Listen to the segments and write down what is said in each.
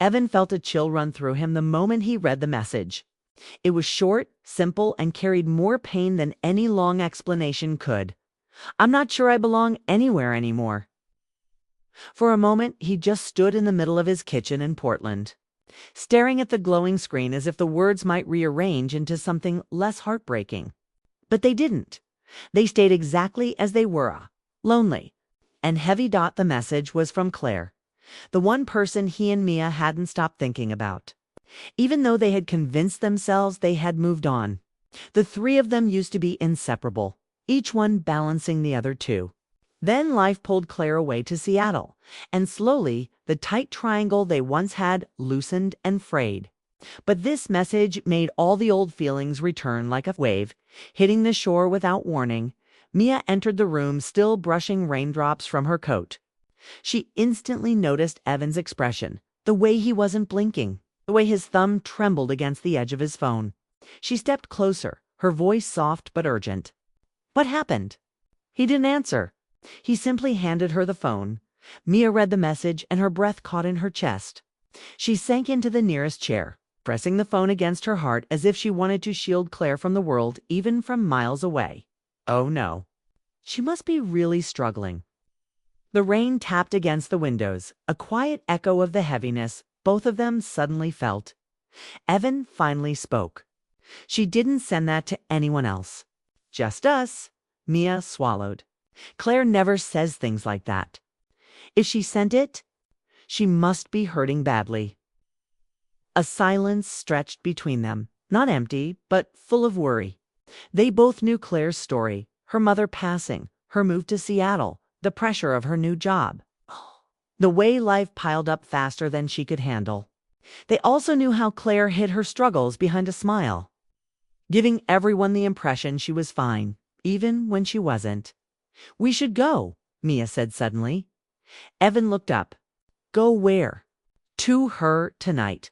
Evan felt a chill run through him the moment he read the message. It was short, simple, and carried more pain than any long explanation could. "I'm not sure I belong anywhere anymore." For a moment, he just stood in the middle of his kitchen in Portland, staring at the glowing screen as if the words might rearrange into something less heartbreaking. But they didn't. They stayed exactly as they were, lonely. And heavy. The message was from Claire, the one person he and Mia hadn't stopped thinking about. Even though they had convinced themselves they had moved on, the three of them used to be inseparable, each one balancing the other two. Then life pulled Claire away to Seattle, and slowly the tight triangle they once had loosened and frayed. But this message made all the old feelings return like a wave, hitting the shore without warning. Mia entered the room, still brushing raindrops from her coat. She instantly noticed Evan's expression, the way he wasn't blinking, the way his thumb trembled against the edge of his phone. She stepped closer, her voice soft but urgent. "What happened?" He didn't answer. He simply handed her the phone. Mia read the message, and her breath caught in her chest. She sank into the nearest chair, pressing the phone against her heart as if she wanted to shield Claire from the world, even from miles away. Oh no. She must be really struggling. The rain tapped against the windows, a quiet echo of the heaviness both of them suddenly felt. Evan finally spoke. "She didn't send that to anyone else. Just us." Mia swallowed. "Claire never says things like that. If she sent it, she must be hurting badly." A silence stretched between them, not empty, but full of worry. They both knew Claire's story, her mother passing, her move to Seattle, the pressure of her new job, the way life piled up faster than she could handle. They also knew how Claire hid her struggles behind a smile, giving everyone the impression she was fine, even when she wasn't. "We should go," Mia said suddenly. Evan looked up. "Go where?" "To her tonight.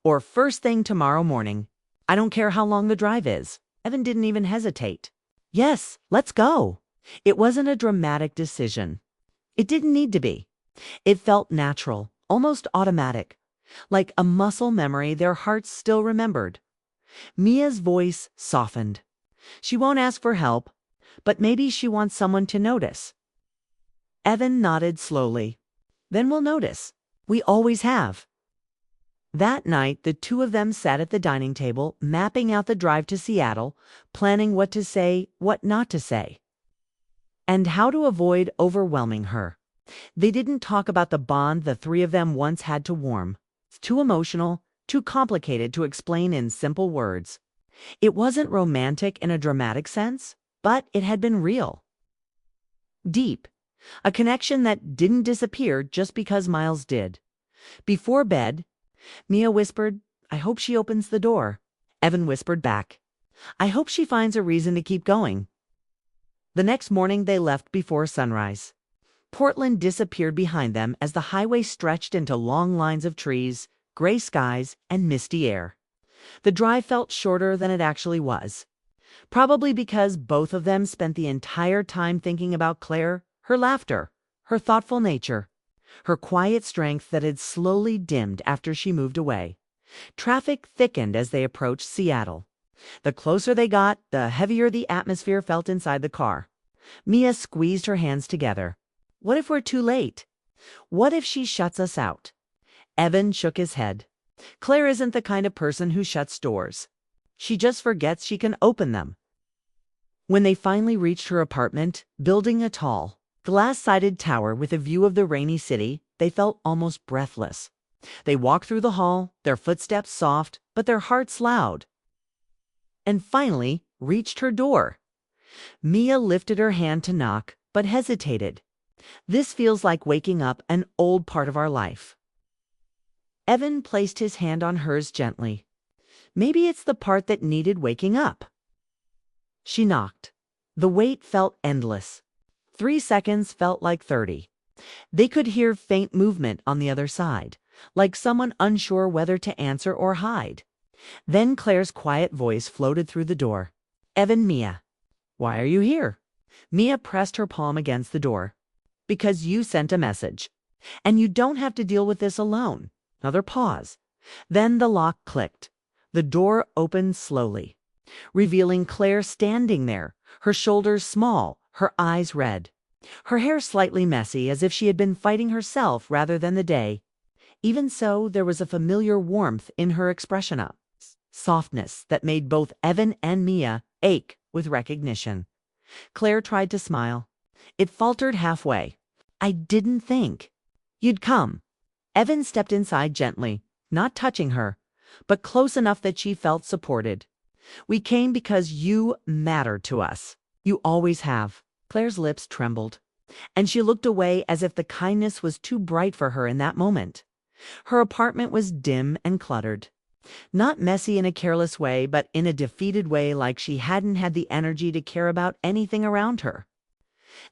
Or first thing tomorrow morning. I don't care how long the drive is." Evan didn't even hesitate. "Yes, let's go." It wasn't a dramatic decision. It didn't need to be. It felt natural, almost automatic, like a muscle memory their hearts still remembered. Mia's voice softened. "She won't ask for help, but maybe she wants someone to notice." Evan nodded slowly. "Then we'll notice. We always have." That night, the two of them sat at the dining table, mapping out the drive to Seattle, planning what to say, what not to say, and how to avoid overwhelming her. They didn't talk about the bond the three of them once had to warm. It's too emotional, too complicated to explain in simple words. It wasn't romantic in a dramatic sense, but it had been real. Deep. A connection that didn't disappear just because Miles did. Before bed, Mia whispered, "I hope she opens the door." Evan whispered back, "I hope she finds a reason to keep going." The next morning they left before sunrise. Portland disappeared behind them as the highway stretched into long lines of trees, gray skies, and misty air. The drive felt shorter than it actually was, probably because both of them spent the entire time thinking about Claire, her laughter, her thoughtful nature, her quiet strength that had slowly dimmed after she moved away. Traffic thickened as they approached Seattle. The closer they got, the heavier the atmosphere felt inside the car. Mia squeezed her hands together. "What if we're too late? What if she shuts us out?" Evan shook his head. "Claire isn't the kind of person who shuts doors. She just forgets she can open them." When they finally reached her apartment, building a tall, glass-sided tower with a view of the rainy city, they felt almost breathless. They walked through the hall, their footsteps soft, but their hearts loud, and finally reached her door. Mia lifted her hand to knock, but hesitated. "This feels like waking up an old part of our life." Evan placed his hand on hers gently. "Maybe it's the part that needed waking up." She knocked. The wait felt endless. 3 seconds felt like 30. They could hear faint movement on the other side, like someone unsure whether to answer or hide. Then Claire's quiet voice floated through the door. "Evan, Mia." "Why are you here?" Mia pressed her palm against the door. "Because you sent a message. And you don't have to deal with this alone. Another pause. Then the lock clicked. The door opened slowly, revealing Claire standing there, her shoulders small, her eyes red. Her hair slightly messy, as if she had been fighting herself rather than the day. Even so, there was a familiar warmth in her expression, a softness that made both Evan and Mia ache with recognition. Claire tried to smile. It faltered halfway. "I didn't think you'd come." Evan stepped inside gently, not touching her, but close enough that she felt supported. "We came because you matter to us. You always have." Claire's lips trembled, and she looked away as if the kindness was too bright for her in that moment. Her apartment was dim and cluttered. Not messy in a careless way, but in a defeated way, like she hadn't had the energy to care about anything around her.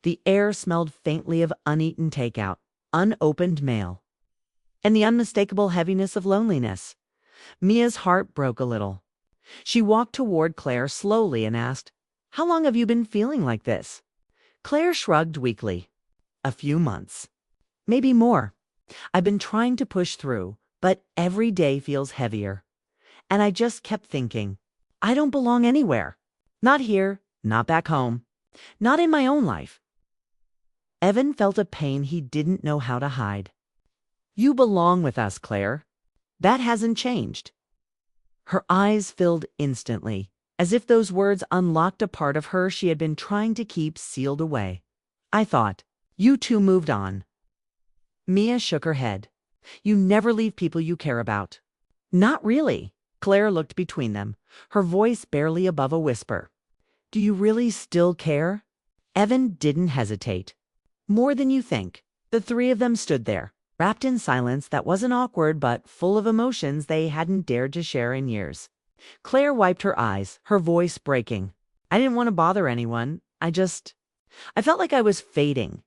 The air smelled faintly of uneaten takeout, unopened mail, and the unmistakable heaviness of loneliness. Mia's heart broke a little. She walked toward Claire slowly and asked, "How long have you been feeling like this?" Claire shrugged weakly. "A few months. Maybe more. I've been trying to push through, but every day feels heavier. And I just kept thinking, I don't belong anywhere. Not here, not back home, not in my own life." Evan felt a pain he didn't know how to hide. "You belong with us, Claire. That hasn't changed." Her eyes filled instantly, as if those words unlocked a part of her she had been trying to keep sealed away. "I thought you two moved on." Mia shook her head. "You never leave people you care about." "Not really." Claire looked between them, her voice barely above a whisper. "Do you really still care?" Evan didn't hesitate. "More than you think." The three of them stood there, wrapped in silence that wasn't awkward but full of emotions they hadn't dared to share in years. Claire wiped her eyes, her voice breaking. "I didn't want to bother anyone. I felt like I was fading."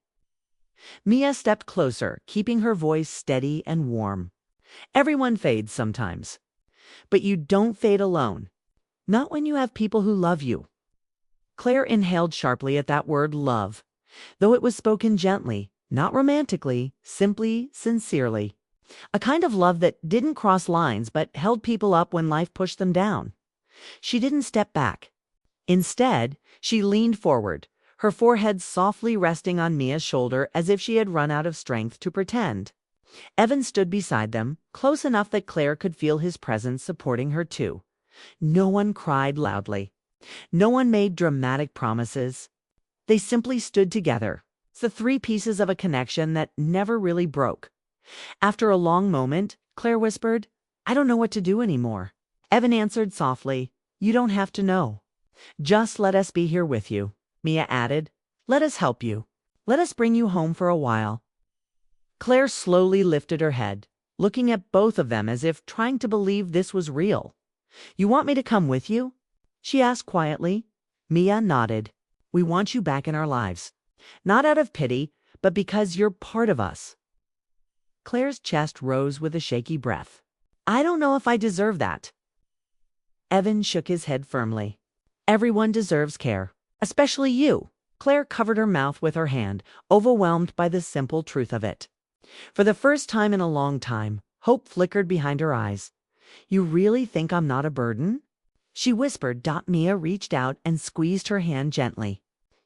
Mia stepped closer, keeping her voice steady and warm. "Everyone fades sometimes. But you don't fade alone. Not when you have people who love you." Claire inhaled sharply at that word love, though it was spoken gently, not romantically, simply, sincerely. A kind of love that didn't cross lines but held people up when life pushed them down. She didn't step back. Instead, she leaned forward, her forehead softly resting on Mia's shoulder as if she had run out of strength to pretend. Evan stood beside them, close enough that Claire could feel his presence supporting her too. No one cried loudly. No one made dramatic promises. They simply stood together, the three pieces of a connection that never really broke. After a long moment, Claire whispered, "I don't know what to do anymore." Evan answered softly, "You don't have to know. Just let us be here with you." Mia added, "Let us help you. Let us bring you home for a while." Claire slowly lifted her head, looking at both of them as if trying to believe this was real. "You want me to come with you?" she asked quietly. Mia nodded. "We want you back in our lives. Not out of pity, but because you're part of us." Claire's chest rose with a shaky breath. "I don't know if I deserve that." Evan shook his head firmly. "Everyone deserves care, especially you." Claire covered her mouth with her hand, overwhelmed by the simple truth of it. For the first time in a long time, hope flickered behind her eyes. "You really think I'm not a burden?" she whispered. Mia reached out and squeezed her hand gently.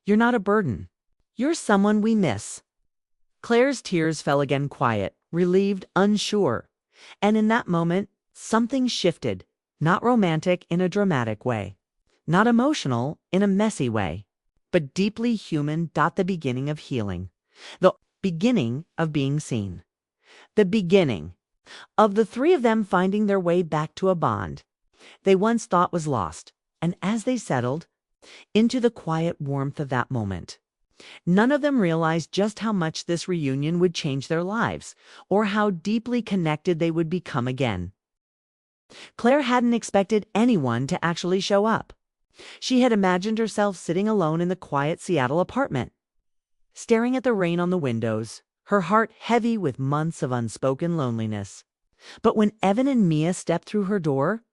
"You're not a burden. You're someone we miss." Claire's tears fell again, quiet, relieved, unsure. And in that moment, something shifted, not romantic in a dramatic way, not emotional in a messy way, but deeply human. The beginning of healing, the beginning of being seen, the beginning of the three of them finding their way back to a bond they once thought was lost. And as they settled into the quiet warmth of that moment, none of them realized just how much this reunion would change their lives, or how deeply connected they would become again. Claire hadn't expected anyone to actually show up. She had imagined herself sitting alone in the quiet Seattle apartment, staring at the rain on the windows, her heart heavy with months of unspoken loneliness. But when Evan and Mia stepped through her door,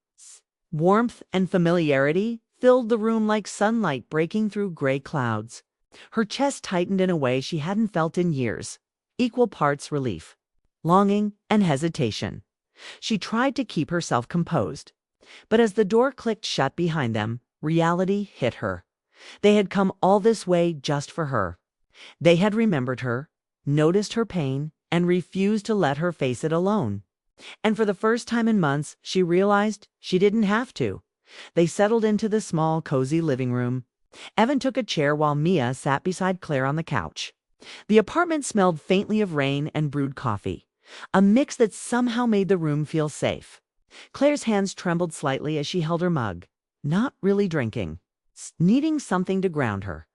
warmth and familiarity filled the room like sunlight breaking through gray clouds. Her chest tightened in a way she hadn't felt in years, equal parts relief, longing, and hesitation. She tried to keep herself composed. But as the door clicked shut behind them, reality hit her. They had come all this way just for her. They had remembered her, noticed her pain, and refused to let her face it alone. And for the first time in months, she realized she didn't have to. They settled into the small, cozy living room. Evan took a chair while Mia sat beside Claire on the couch. The apartment smelled faintly of rain and brewed coffee, a mix that somehow made the room feel safe. Claire's hands trembled slightly as she held her mug, not really drinking, needing something to ground her.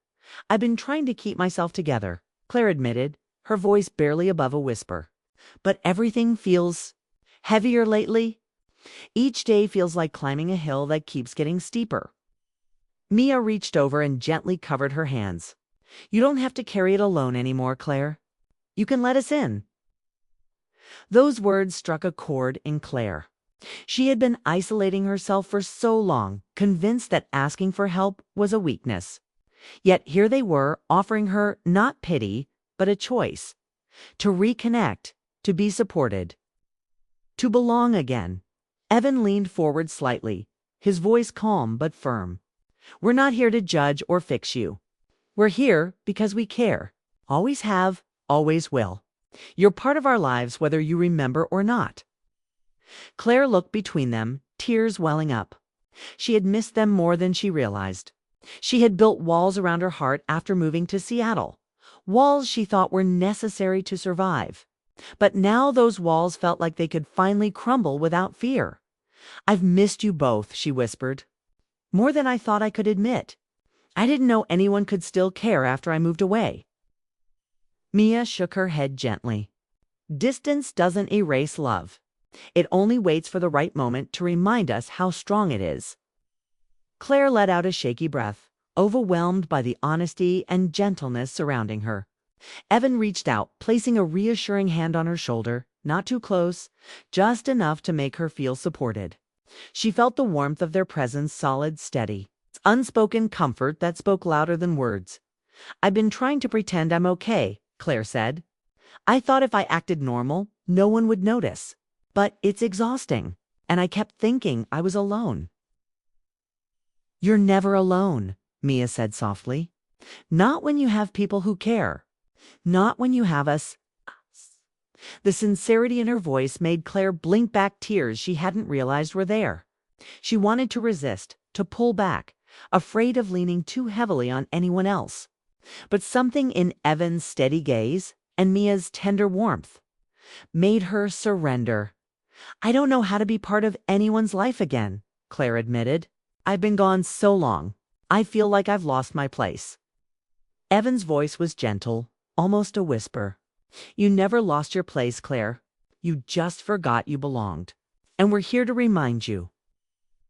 "I've been trying to keep myself together," Claire admitted, her voice barely above a whisper. "But everything feels heavier lately. Each day feels like climbing a hill that keeps getting steeper." Mia reached over and gently covered her hands. "You don't have to carry it alone anymore, Claire. You can let us in." Those words struck a chord in Claire. She had been isolating herself for so long, convinced that asking for help was a weakness. Yet here they were, offering her not pity, but a choice. To reconnect, to be supported, to belong again. Evan leaned forward slightly, his voice calm but firm. "We're not here to judge or fix you. We're here because we care. Always have, always will. You're part of our lives whether you remember or not." Claire looked between them, tears welling up. She had missed them more than she realized. She had built walls around her heart after moving to Seattle, walls she thought were necessary to survive. But now those walls felt like they could finally crumble without fear. "I've missed you both," she whispered. "More than I thought I could admit. I didn't know anyone could still care after I moved away." Mia shook her head gently. "Distance doesn't erase love. It only waits for the right moment to remind us how strong it is." Claire let out a shaky breath, overwhelmed by the honesty and gentleness surrounding her. Evan reached out, placing a reassuring hand on her shoulder, not too close, just enough to make her feel supported. She felt the warmth of their presence, solid, steady, unspoken comfort that spoke louder than words. "I've been trying to pretend I'm okay," Claire said. "I thought if I acted normal, no one would notice. But it's exhausting, and I kept thinking I was alone." "You're never alone," Mia said softly. "Not when you have people who care. Not when you have us." The sincerity in her voice made Claire blink back tears she hadn't realized were there. She wanted to resist, to pull back, afraid of leaning too heavily on anyone else. But something in Evan's steady gaze and Mia's tender warmth made her surrender. "I don't know how to be part of anyone's life again," Claire admitted. "I've been gone so long. I feel like I've lost my place." Evan's voice was gentle, almost a whisper. "You never lost your place, Claire. You just forgot you belonged. And we're here to remind you."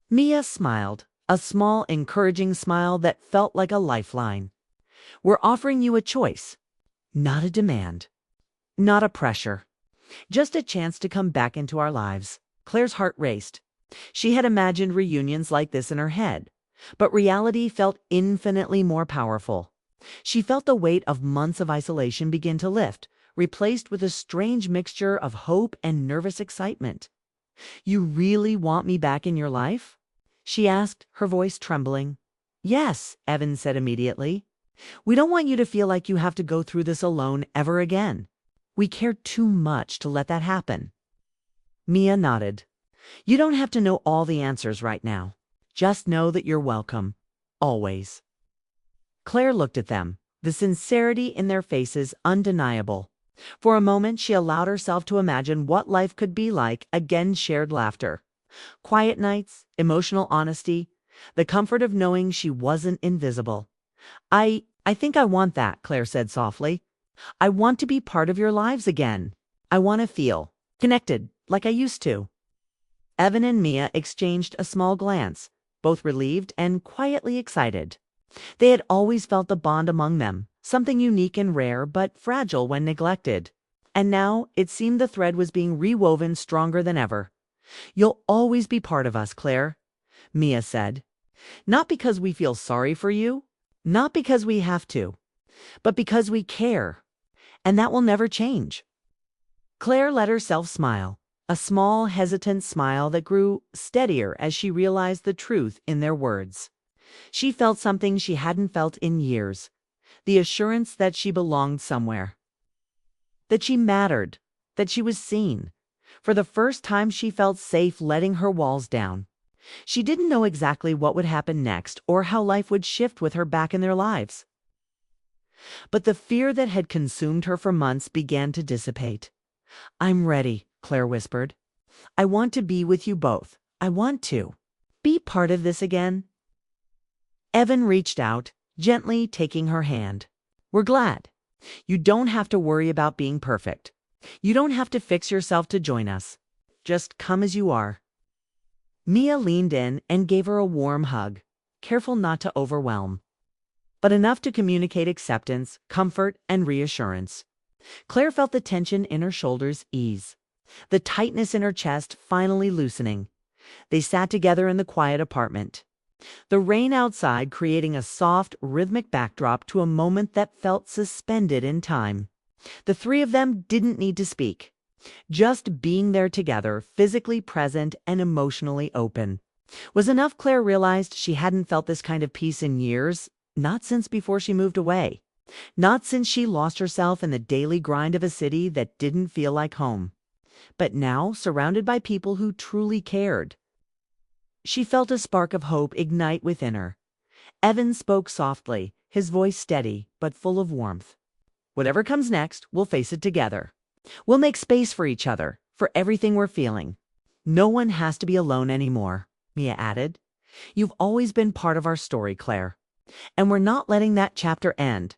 Mia smiled, a small, encouraging smile that felt like a lifeline. "We're offering you a choice, not a demand, not a pressure. Just a chance to come back into our lives." Claire's heart raced. She had imagined reunions like this in her head, but reality felt infinitely more powerful. She felt the weight of months of isolation begin to lift, replaced with a strange mixture of hope and nervous excitement. "You really want me back in your life?" she asked, her voice trembling. "Yes," Evan said immediately. "We don't want you to feel like you have to go through this alone ever again. We care too much to let that happen." Mia nodded. "You don't have to know all the answers right now. Just know that you're welcome. Always." Claire looked at them, the sincerity in their faces undeniable. For a moment, she allowed herself to imagine what life could be like, again shared laughter. Quiet nights, emotional honesty, the comfort of knowing she wasn't invisible. I think I want that," Claire said softly. "I want to be part of your lives again. I want to feel connected, like I used to." Evan and Mia exchanged a small glance, both relieved and quietly excited. They had always felt the bond among them, something unique and rare, but fragile when neglected. And now it seemed the thread was being rewoven stronger than ever. "You'll always be part of us, Claire," Mia said. "Not because we feel sorry for you, not because we have to, but because we care. And that will never change." Claire let herself smile, a small, hesitant smile that grew steadier as she realized the truth in their words. She felt something she hadn't felt in years, the assurance that she belonged somewhere, that she mattered, that she was seen. For the first time, she felt safe letting her walls down. She didn't know exactly what would happen next or how life would shift with her back in their lives. But the fear that had consumed her for months began to dissipate. "I'm ready," Claire whispered. "I want to be with you both. I want to be part of this again." Evan reached out, gently taking her hand. "We're glad. You don't have to worry about being perfect. You don't have to fix yourself to join us. Just come as you are." Mia leaned in and gave her a warm hug, careful not to overwhelm, but enough to communicate acceptance, comfort, and reassurance. Claire felt the tension in her shoulders ease, the tightness in her chest finally loosening. They sat together in the quiet apartment, the rain outside creating a soft, rhythmic backdrop to a moment that felt suspended in time. The three of them didn't need to speak. Just being there together, physically present and emotionally open, was enough. Claire realized she hadn't felt this kind of peace in years, not since before she moved away, not since she lost herself in the daily grind of a city that didn't feel like home. But now, surrounded by people who truly cared, she felt a spark of hope ignite within her. Evan spoke softly, his voice steady but full of warmth. "Whatever comes next, we'll face it together. We'll make space for each other, for everything we're feeling. No one has to be alone anymore," Mia added. "You've always been part of our story, Claire, and we're not letting that chapter end."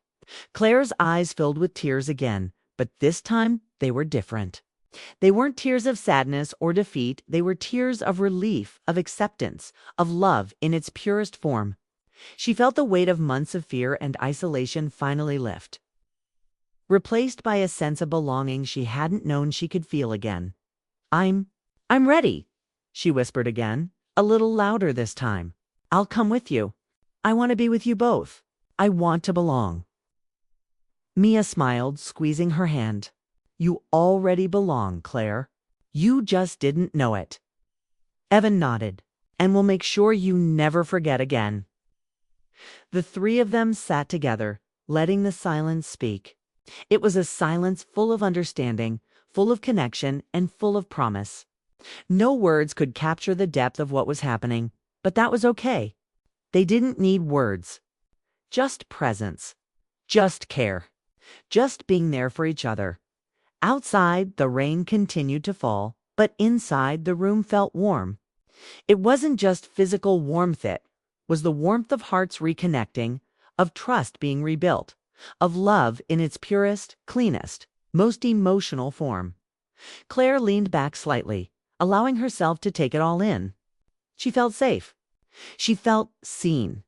Claire's eyes filled with tears again, but this time they were different. They weren't tears of sadness or defeat. They were tears of relief, of acceptance, of love in its purest form. She felt the weight of months of fear and isolation finally lift, replaced by a sense of belonging she hadn't known she could feel again. I'm ready," she whispered again, a little louder this time. "I'll come with you. I want to be with you both. I want to belong." Mia smiled, squeezing her hand. "You already belong, Claire. You just didn't know it." Evan nodded. "And we'll make sure you never forget again." The three of them sat together, letting the silence speak. It was a silence full of understanding, full of connection, and full of promise. No words could capture the depth of what was happening, but that was okay. They didn't need words. Just presence. Just care. Just being there for each other. Outside, the rain continued to fall, but inside, the room felt warm. It wasn't just physical warmth, it was the warmth of hearts reconnecting, of trust being rebuilt, of love in its purest, cleanest, most emotional form. Claire leaned back slightly, allowing herself to take it all in. She felt safe. She felt seen.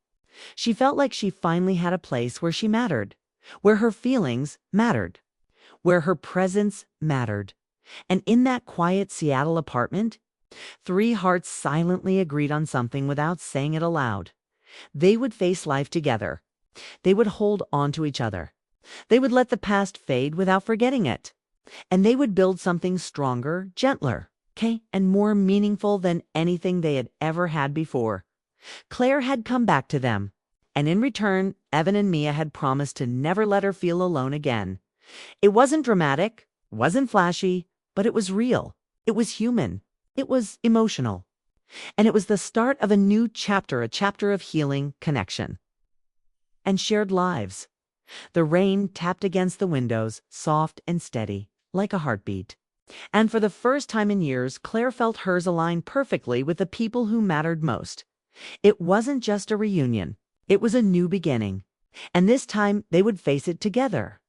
She felt like she finally had a place where she mattered, where her feelings mattered, where her presence mattered. And in that quiet Seattle apartment, three hearts silently agreed on something without saying it aloud. They would face life together. They would hold on to each other. They would let the past fade without forgetting it. And they would build something stronger, gentler, and more meaningful than anything they had ever had before. Claire had come back to them, and in return, Evan and Mia had promised to never let her feel alone again. It wasn't dramatic, wasn't flashy, but it was real. It was human. It was emotional. And it was the start of a new chapter, a chapter of healing, connection, and shared lives. The rain tapped against the windows, soft and steady, like a heartbeat. And for the first time in years, Claire felt hers aligned perfectly with the people who mattered most. It wasn't just a reunion. It was a new beginning. And this time, they would face it together.